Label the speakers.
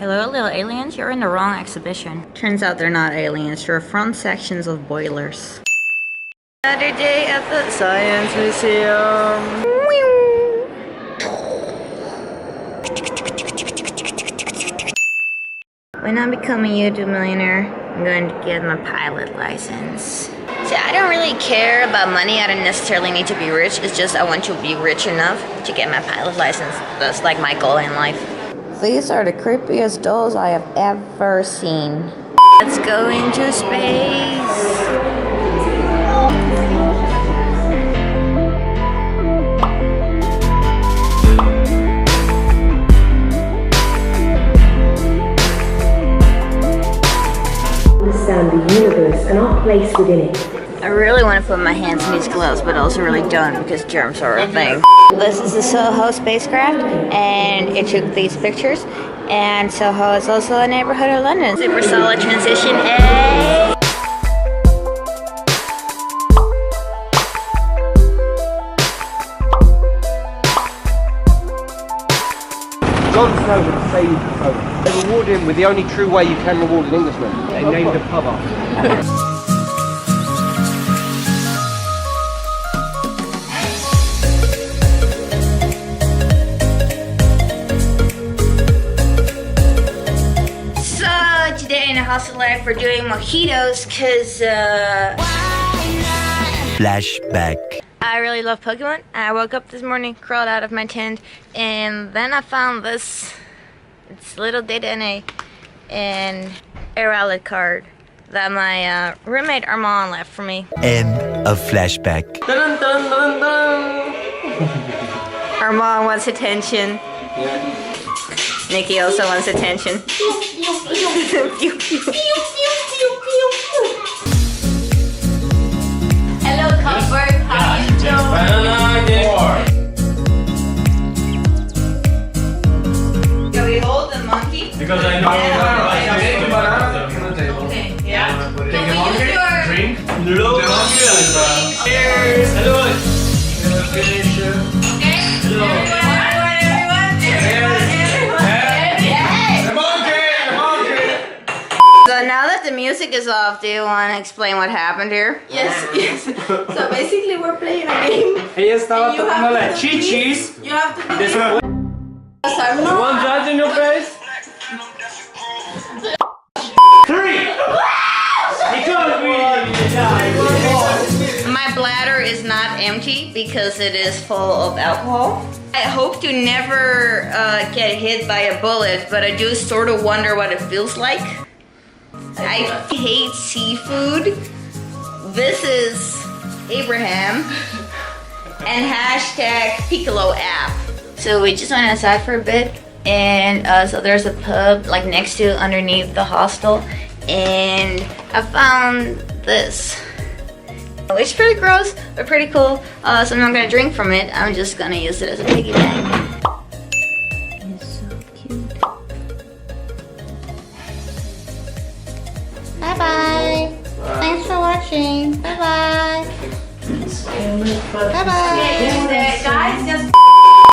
Speaker 1: Hello, little aliens. You're in the wrong exhibition. Turns out they're not aliens. They're front sections of boilers. Another day at the Science Museum. When I become a YouTube millionaire, I'm going to get my pilot license. See, I don't really care about money. I don't necessarily need to be rich. It's just I want to be rich enough to get my pilot license. That's like my goal in life. These are the creepiest dolls I have ever seen. Let's go into space.
Speaker 2: Understand the universe and our place within it.
Speaker 1: I really want to put my hands in these gloves, but also really don't because germs are a thing. This is the Soho spacecraft, and it took these pictures. And Soho is also a neighborhood of London. Super solid transition. Hey!
Speaker 3: John Snow would save Pope. They reward him with the only true way you can reward an Englishman. They named a pub after.
Speaker 1: Today in the hostel life we're doing mojitos because
Speaker 4: Flashback.
Speaker 1: I really love Pokemon. I woke up this morning, crawled out of my tent, and then I found this. It's little DNA and a rally card that my roommate Armand left for me.
Speaker 4: End of flashback.
Speaker 3: Dun, dun, dun, dun.
Speaker 1: Armand wants attention.
Speaker 3: Yeah.
Speaker 1: Nikki also wants attention. Hello, Comfort. How you doing? Can we hold the monkey?
Speaker 5: Because I know
Speaker 1: Okay, yeah.
Speaker 5: Take a
Speaker 1: Can we use your
Speaker 5: drink. Cheers. Hello.
Speaker 1: Okay.
Speaker 5: Hello.
Speaker 1: So now that the music is off, do you want to explain what happened here?
Speaker 6: Yes. So basically we're playing a game.
Speaker 5: Ella estaba
Speaker 6: And you have
Speaker 5: tocando
Speaker 6: to
Speaker 5: las
Speaker 6: do this.
Speaker 5: chichis.
Speaker 6: You have to do this.
Speaker 5: Después.
Speaker 6: No.
Speaker 5: One judge in your face. 3. Because
Speaker 1: My bladder is not empty because it is full of alcohol. I hope to never get hit by a bullet, but I do sort of wonder what it feels like. I hate seafood. This is Abraham and hashtag Piccolo app. So we just went outside for a bit, and so there's a pub like next to underneath the hostel, and I found this. It's pretty gross, but pretty cool. So I'm not gonna drink from it. I'm just gonna use it as a piggy bank. It's so cute. Bye bye. Thanks for watching. Bye bye. Bye bye.
Speaker 6: Guys, just